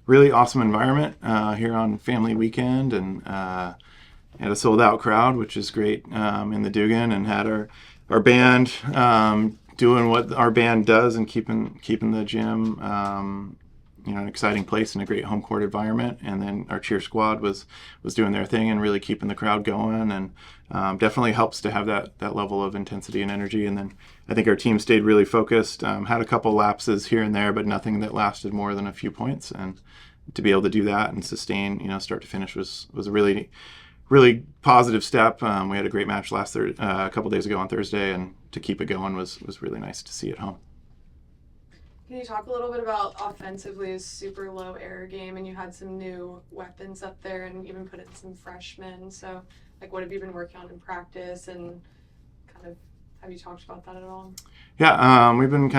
really awesome environment here on family weekend, and had a sold out crowd, which is great in the Dugan, and had our band doing what our band does and keeping the gym an exciting place and a great home court environment. And then our cheer squad was doing their thing and really keeping the crowd going, and definitely helps to have that level of intensity and energy. And then I think our team stayed really focused, had a couple lapses here and there, but nothing that lasted more than a few points. And to be able to do that and sustain, start to finish was a really positive step. We had a great match a couple days ago on Thursday, and to keep it going was really nice to see at home. Can you talk a little bit about offensively a super low error game, and you had some new weapons up there and even put in some freshmen. So, what have you been working on in practice, and kind of have you talked about that at all? Yeah, we've been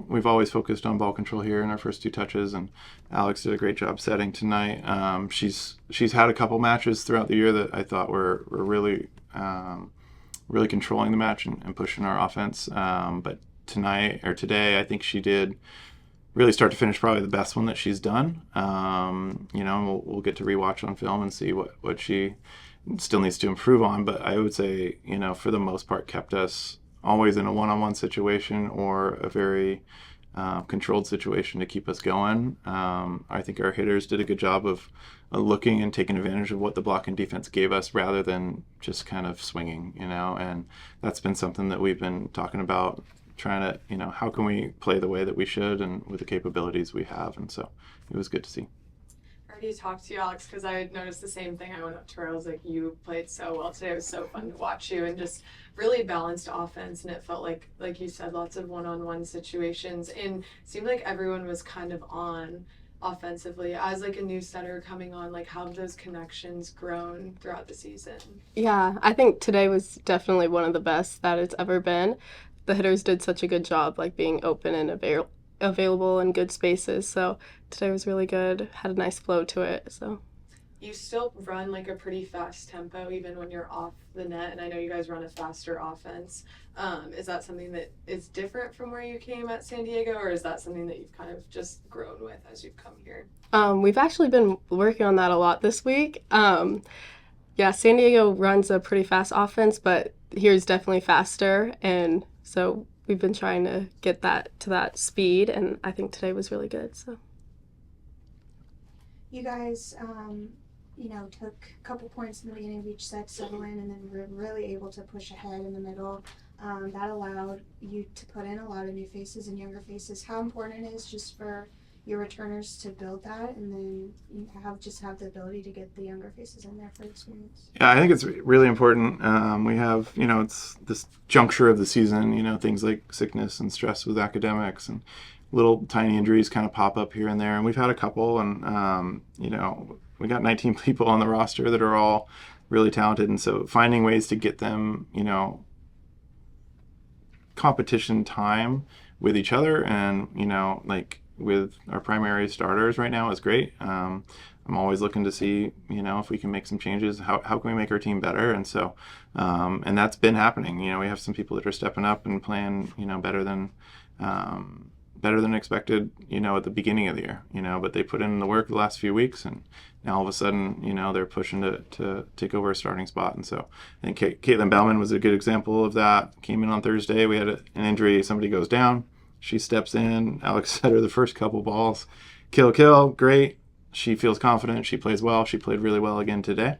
we've always focused on ball control here in our first two touches, and Alex did a great job setting tonight. She's had a couple matches throughout the year that I thought were really really controlling the match and pushing our offense. But today, I think she did really start to finish probably the best one that she's done. And we'll get to rewatch on film and see what she still needs to improve on. But I would say, for the most part, kept us always in a one-on-one situation or a very controlled situation to keep us going. I think our hitters did a good job of looking and taking advantage of what the block and defense gave us rather than just kind of swinging, and that's been something that we've been talking about, trying to, how can we play the way that we should and with the capabilities we have. And so it was good to see. I already talked to you, Alex, because I had noticed the same thing. I went up to her. I was like, you played so well today. It was so fun to watch you, and just really balanced offense. And it felt like you said, lots of one-on-one situations. And it seemed like everyone was kind of on offensively. As a new setter coming on, how have those connections grown throughout the season? Yeah, I think today was definitely one of the best that it's ever been. The hitters did such a good job, being open and available in good spaces. So today was really good. Had a nice flow to it. So you still run a pretty fast tempo even when you're off the net, and I know you guys run a faster offense. Is that something that is different from where you came at San Diego, or is that something that you've kind of just grown with as you've come here? We've actually been working on that a lot this week. Yeah, San Diego runs a pretty fast offense, but here's definitely faster, and so we've been trying to get that to that speed, and I think today was really good. So you guys took a couple points in the beginning of each set, settle in, and then were really able to push ahead in the middle. That allowed you to put in a lot of new faces and younger faces. How important it is just for your returners to build that, and then you have the ability to get the younger faces in there for experience? Yeah, I think it's really important. We have, it's this juncture of the season, things like sickness and stress with academics, and little tiny injuries kind of pop up here and there. And we've had a couple, and, we got 19 people on the roster that are all really talented. And so finding ways to get them, competition time with each other and, with our primary starters right now is great. I'm always looking to see, if we can make some changes. How can we make our team better? And so, and that's been happening. We have some people that are stepping up and playing, better than expected, at the beginning of the year, but they put in the work the last few weeks, and now all of a sudden, they're pushing to take over a starting spot. And so I think Caitlin Bellman was a good example of that. Came in on Thursday. We had an injury. Somebody goes down. She steps in. Alex set her the first couple balls. Kill, great. She feels confident. She plays well. She played really well again today.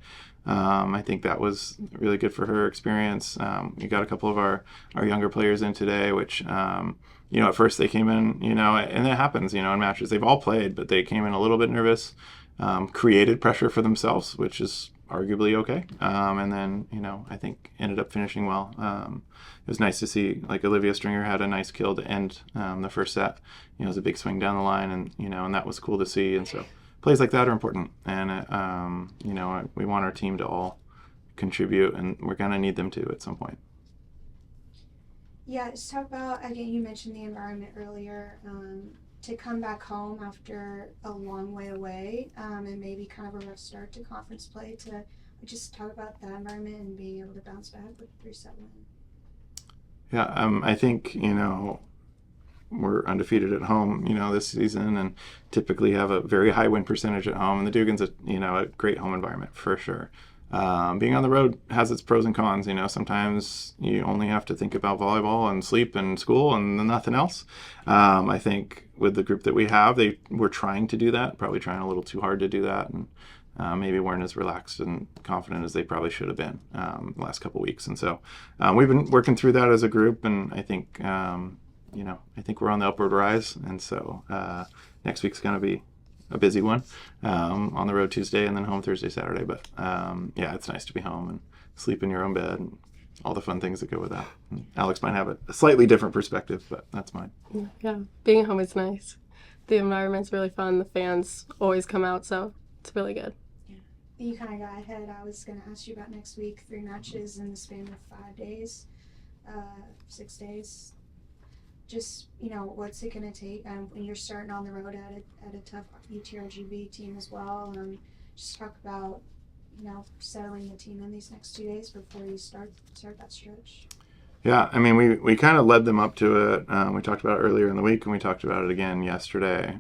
I think that was really good for her experience. We got a couple of our younger players in today, which, at first they came in, and it happens, in matches. They've all played, but they came in a little bit nervous, created pressure for themselves, which is arguably okay. And then, I think ended up finishing well. It was nice to see, Olivia Stringer had a nice kill to end the first set. It was a big swing down the line, and, and that was cool to see. And so plays like that are important. And, we want our team to all contribute, and we're going to need them to at some point. Yeah, let's talk about, again, you mentioned the environment earlier. To come back home after a long way away, and maybe kind of a rough start to conference play, to just talk about that environment and being able to bounce back with a 3-7 win. Yeah, I think, we're undefeated at home, this season, and typically have a very high win percentage at home. And the Dugan's a great home environment for sure. Being on the road has its pros and cons. Sometimes you only have to think about volleyball and sleep and school and nothing else. I think with the group that we have, they were trying to do that, probably trying a little too hard to do that, and maybe weren't as relaxed and confident as they probably should have been the last couple weeks. And so we've been working through that as a group, and I think I think we're on the upward rise. And so next week's going to be a busy one, on the road Tuesday and then home Thursday, Saturday. But yeah, it's nice to be home and sleep in your own bed and all the fun things that go with that. And Alex might have a slightly different perspective, but that's mine. Yeah, being home is nice. The environment's really fun. The fans always come out, so it's really good. Yeah, you kind of got ahead. I was going to ask you about next week. 3 matches in the span of 5 days, 6 days. Just, what's it going to take when you're starting on the road at a tough UTRGV team as well? Just talk about, settling the team in these next 2 days before you start that stretch. Yeah, I mean, we kind of led them up to it. We talked about it earlier in the week, and we talked about it again yesterday.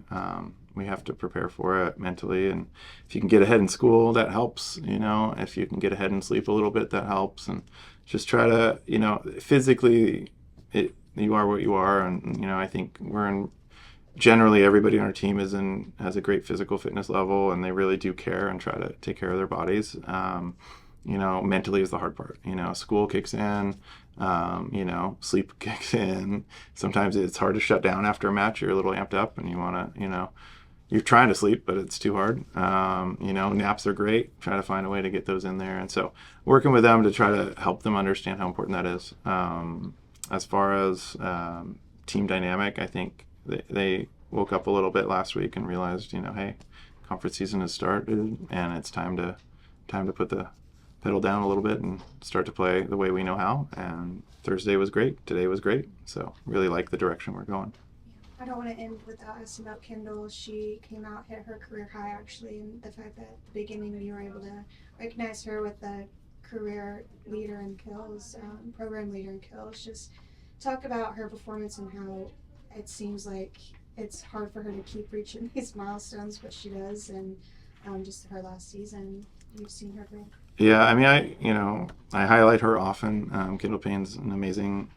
We have to prepare for it mentally, and if you can get ahead in school, that helps. If you can get ahead and sleep a little bit, that helps. And just try to, physically, you are what you are, and I think generally everybody on our team has a great physical fitness level, and they really do care and try to take care of their bodies. Mentally is the hard part. School kicks in, sleep kicks in. Sometimes it's hard to shut down after a match. You're a little amped up and you want to, you're trying to sleep, but it's too hard. Naps are great. Try to find a way to get those in there. And so working with them to try to help them understand how important that is. As far as team dynamic, I think they woke up a little bit last week and realized, hey, conference season has started and it's time to put the pedal down a little bit and start to play the way we know how. And Thursday was great. Today was great. So really like the direction we're going. I don't want to end without asking about Kendall. She came out, hit her career high actually, and the fact that at the beginning you were able to recognize her with the career leader in kills, program leader in kills. Just talk about her performance and how it seems like it's hard for her to keep reaching these milestones, but she does. And just her last season, you've seen her grow. Yeah, I mean, I highlight her often. Kendall Payne's an amazing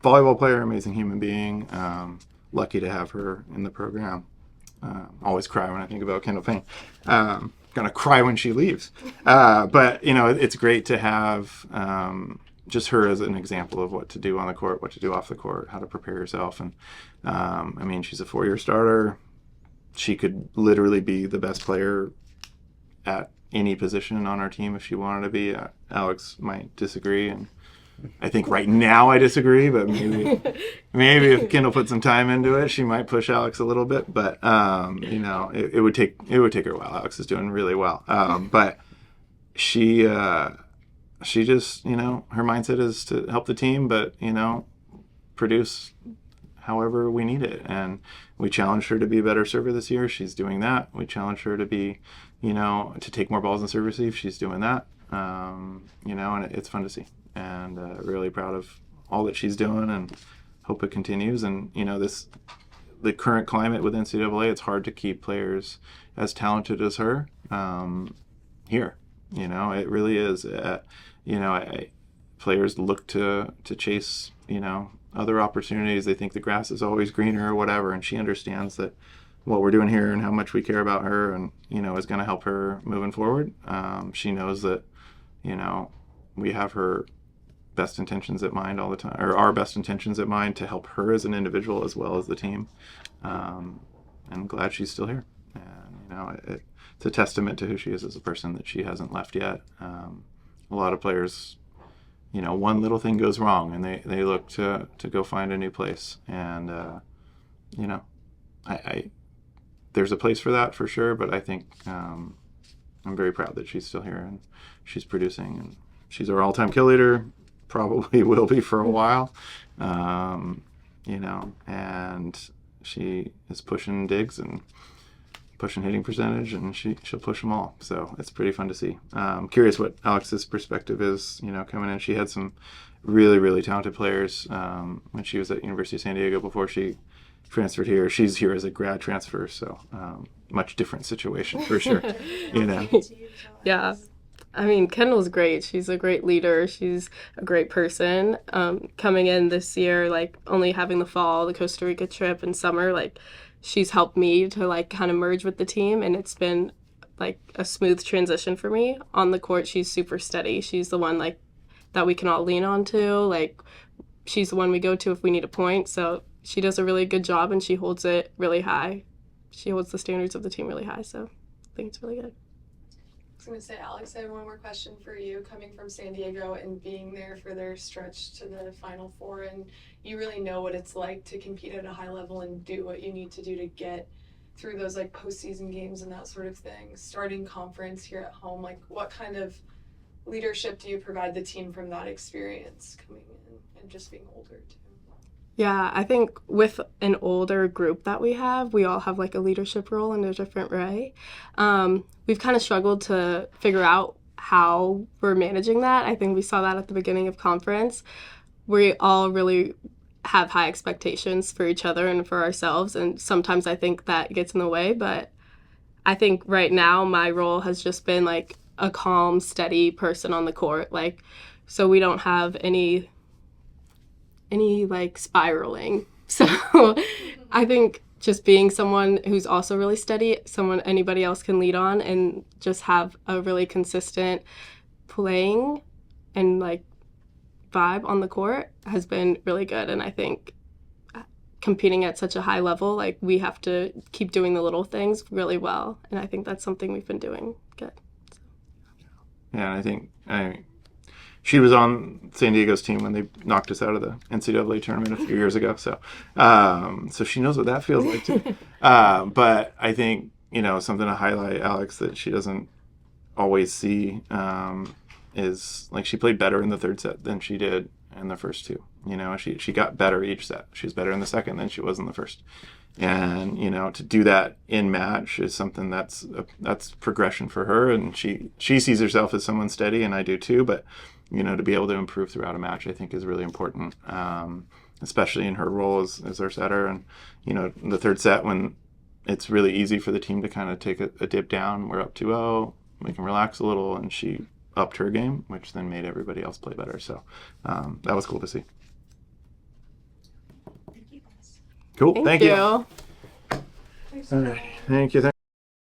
volleyball player, amazing human being. Lucky to have her in the program. Always cry when I think about Kendall Payne. Gonna cry when she leaves. But it's great to have just her as an example of what to do on the court, what to do off the court, how to prepare yourself. And she's a 4-year starter. She could literally be the best player at any position on our team if she wanted to be. Alex might disagree, and I think right now I disagree, but maybe if Kendall put some time into it, she might push Alex a little bit. But it would take her a while. Alex is doing really well, but she just her mindset is to help the team, but produce however we need it. And we challenged her to be a better server this year. She's doing that. We challenged her to be to take more balls in serve receive. She's doing that. And it's fun to see. And really proud of all that she's doing, and hope it continues. And the current climate with NCAA, it's hard to keep players as talented as her here. It really is. Players look to chase other opportunities. They think the grass is always greener or whatever, and she understands that what we're doing here and how much we care about her, and is going to help her moving forward. She knows that we have her best intentions at mind all the time, or our best intentions at mind, to help her as an individual as well as the team. And I'm glad she's still here. And it's a testament to who she is as a person that she hasn't left yet. A lot of players, one little thing goes wrong and they look to go find a new place. And I there's a place for that for sure, but I think I'm very proud that she's still here and she's producing, and she's our all-time kill leader. Probably will be for a while, and she is pushing digs and pushing hitting percentage, and she'll push them all. So it's pretty fun to see. Curious what Alex's perspective is, coming in. She had some really, really talented players when she was at University of San Diego before she transferred here. She's here as a grad transfer, so much different situation for sure. Yeah. I mean, Kendall's great. She's a great leader. She's a great person. Coming in this year, like only having the fall, the Costa Rica trip, and summer, like she's helped me to like kind of merge with the team, and it's been like a smooth transition for me. On the court, she's super steady. She's the one like that we can all lean on to. Like she's the one we go to if we need a point. So she does a really good job, and she holds it really high. She holds the standards of the team really high. So I think it's really good. I was going to say, Alex, I have one more question for you. Coming from San Diego and being there for their stretch to the Final Four, and you really know what it's like to compete at a high level and do what you need to do to get through those like postseason games and that sort of thing. Starting conference here at home, like what kind of leadership do you provide the team from that experience coming in and just being older too? Yeah, I think with an older group that we all have like a leadership role in a different way. We've kind of struggled to figure out how we're managing that. I think we saw that at the beginning of conference. We all really have high expectations for each other and for ourselves, and sometimes I think that gets in the way, but I think right now my role has just been like a calm, steady person on the court, like so we don't have any like spiraling. So I think just being someone who's also really steady, someone anybody else can lead on, and just have a really consistent playing and like vibe on the court has been really good. And I think competing at such a high level, like we have to keep doing the little things really well, and I think that's something we've been doing good. Yeah, I think she was on San Diego's team when they knocked us out of the NCAA tournament a few years ago. So she knows what that feels like too. But I think, something to highlight, Alex, that she doesn't always see is like she played better in the third set than she did in the first two. She got better each set. She was better in the second than she was in the first. And, to do that in match is something that's progression for her. And she sees herself as someone steady, and I do too. But, to be able to improve throughout a match, I think is really important, especially in her role as our setter. And, in the third set, when it's really easy for the team to kind of take a dip down, we're up 2-0, we can relax a little, and she upped her game, which then made everybody else play better. So that was cool to see. Thank you guys. Cool. Thank you. All right. Thank you.